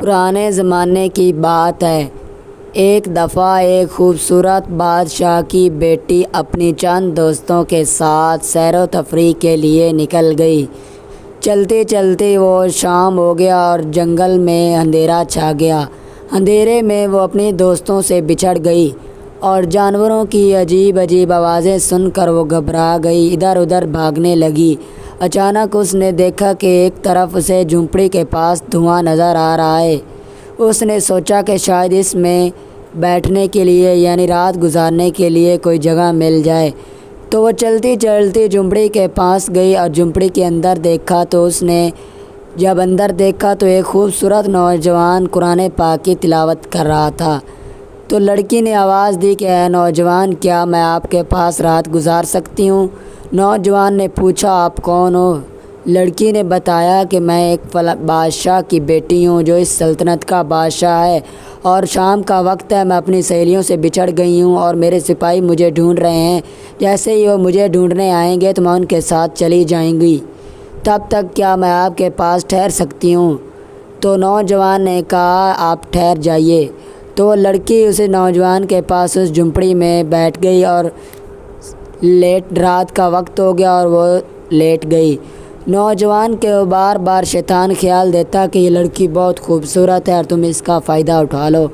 پرانے زمانے کی بات ہے۔ ایک دفعہ ایک خوبصورت بادشاہ کی بیٹی اپنی چند دوستوں کے ساتھ سیر و تفریح کے لیے نکل گئی۔ چلتے چلتے وہ شام ہو گیا اور جنگل میں اندھیرا چھا گیا۔ اندھیرے میں وہ اپنی دوستوں سے بچھڑ گئی اور جانوروں کی عجیب عجیب آوازیں سن کر وہ گھبرا گئی، ادھر ادھر بھاگنے لگی۔ اچانک اس نے دیکھا کہ ایک طرف اسے جھونپڑی کے پاس دھواں نظر آ رہا ہے۔ اس نے سوچا کہ شاید اس میں بیٹھنے کے لیے یعنی رات گزارنے کے لیے کوئی جگہ مل جائے۔ تو وہ چلتی چلتی جھونپڑی کے پاس گئی اور جھونپڑی کے اندر دیکھا تو اس نے جب اندر دیکھا تو ایک خوبصورت نوجوان قرآن پاک کی تلاوت کر رہا تھا۔ تو لڑکی نے آواز دی کہ اے نوجوان، کیا میں آپ کے پاس رات گزار سکتی ہوں؟ نوجوان نے پوچھا، آپ کون ہو؟ لڑکی نے بتایا کہ میں ایک بادشاہ کی بیٹی ہوں جو اس سلطنت کا بادشاہ ہے، اور شام کا وقت ہے، میں اپنی سہیلیوں سے بچھڑ گئی ہوں اور میرے سپاہی مجھے ڈھونڈ رہے ہیں۔ جیسے ہی وہ مجھے ڈھونڈنے آئیں گے تو میں ان کے ساتھ چلی جائیں گی، تب تک کیا میں آپ کے پاس ٹھہر سکتی ہوں؟ تو نوجوان نے کہا، آپ ٹھہر جائیے۔ تو وہ لڑکی اسے نوجوان کے پاس اس جھونپڑی میں بیٹھ گئی اور رات کا وقت ہو گیا اور وہ لیٹ گئی۔ نوجوان کے بار بار شیطان خیال دیتا کہ یہ لڑکی بہت خوبصورت ہے اور تم اس کا فائدہ اٹھا لو۔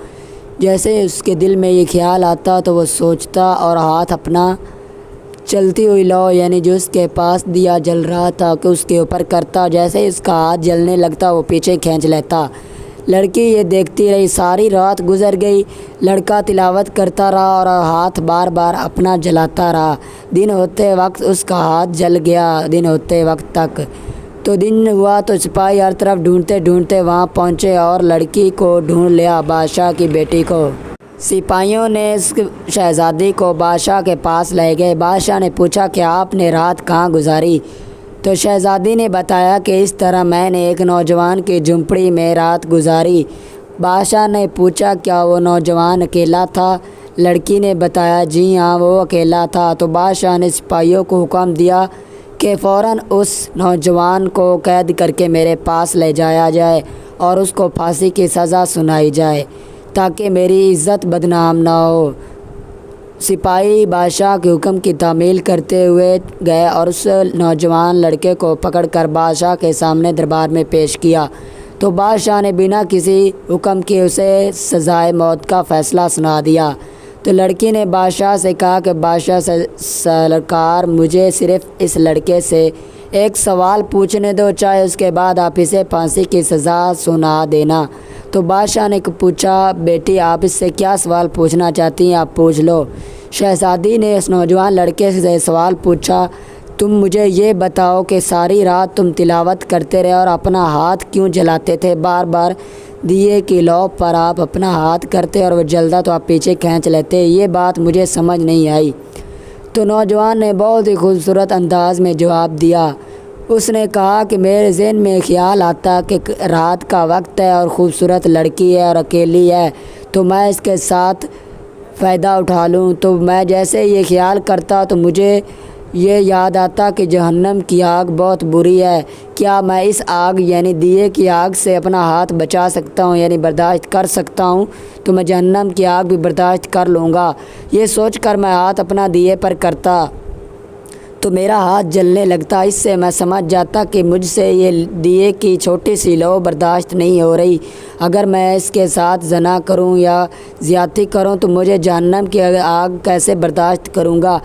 جیسے اس کے دل میں یہ خیال آتا تو وہ سوچتا اور ہاتھ اپنا چلتی ہوئی لو یعنی جو اس کے پاس دیا جل رہا تھا کہ اس کے اوپر کرتا، جیسے ہی اس کا ہاتھ جلنے لگتا وہ پیچھے کھینچ لیتا۔ لڑکی یہ دیکھتی رہی، ساری رات گزر گئی، لڑکا تلاوت کرتا رہا اور ہاتھ بار بار اپنا جلاتا رہا۔ دن ہوتے وقت اس کا ہاتھ جل گیا، دن ہوتے وقت تک۔ تو دن ہوا تو سپاہی ہر طرف ڈھونڈتے ڈھونڈتے وہاں پہنچے اور لڑکی کو ڈھونڈ لیا، بادشاہ کی بیٹی کو۔ سپاہیوں نے اس شہزادی کو بادشاہ کے پاس لے گئے۔ بادشاہ نے پوچھا کہ آپ نے رات کہاں گزاری؟ تو شہزادی نے بتایا کہ اس طرح میں نے ایک نوجوان کی جھونپڑی میں رات گزاری۔ بادشاہ نے پوچھا، کیا وہ نوجوان اکیلا تھا؟ لڑکی نے بتایا، جی ہاں، وہ اکیلا تھا۔ تو بادشاہ نے سپاہیوں کو حکم دیا کہ فوراً اس نوجوان کو قید کر کے میرے پاس لے جایا جائے اور اس کو پھانسی کی سزا سنائی جائے تاکہ میری عزت بدنام نہ ہو۔ سپاہی بادشاہ کے حکم کی تعمیل کرتے ہوئے گئے اور اس نوجوان لڑکے کو پکڑ کر بادشاہ کے سامنے دربار میں پیش کیا۔ تو بادشاہ نے بنا کسی حکم کے اسے سزائے موت کا فیصلہ سنا دیا۔ تو لڑکی نے بادشاہ سے کہا کہ بادشاہ سرکار، مجھے صرف اس لڑکے سے ایک سوال پوچھنے دو، چاہے اس کے بعد آپ اسے پھانسی کی سزا سنا دینا۔ تو بادشاہ نے پوچھا، بیٹی آپ اس سے کیا سوال پوچھنا چاہتی ہیں، آپ پوچھ لو۔ شہزادی نے اس نوجوان لڑکے سے سوال پوچھا، تم مجھے یہ بتاؤ کہ ساری رات تم تلاوت کرتے رہے اور اپنا ہاتھ کیوں جلاتے تھے؟ بار بار دیے کی لو پر آپ اپنا ہاتھ کرتے اور وہ جلدا تو آپ پیچھے کھینچ لیتے، یہ بات مجھے سمجھ نہیں آئی۔ تو نوجوان نے بہت ہی خوبصورت انداز میں جواب دیا۔ اس نے کہا کہ میرے ذہن میں خیال آتا کہ رات کا وقت ہے اور خوبصورت لڑکی ہے اور اکیلی ہے، تو میں اس کے ساتھ فائدہ اٹھا لوں۔ تو میں جیسے یہ خیال کرتا تو مجھے یہ یاد آتا کہ جہنم کی آگ بہت بری ہے، کیا میں اس آگ یعنی دیے کی آگ سے اپنا ہاتھ بچا سکتا ہوں یعنی برداشت کر سکتا ہوں؟ تو میں جہنم کی آگ بھی برداشت کر لوں گا۔ یہ سوچ کر میں ہاتھ اپنا دیے پر کرتا تو میرا ہاتھ جلنے لگتا، اس سے میں سمجھ جاتا کہ مجھ سے یہ دیے کی چھوٹی سی لو برداشت نہیں ہو رہی، اگر میں اس کے ساتھ زنا کروں یا زیادتی کروں تو مجھے جہنم کی آگ کیسے برداشت کروں گا۔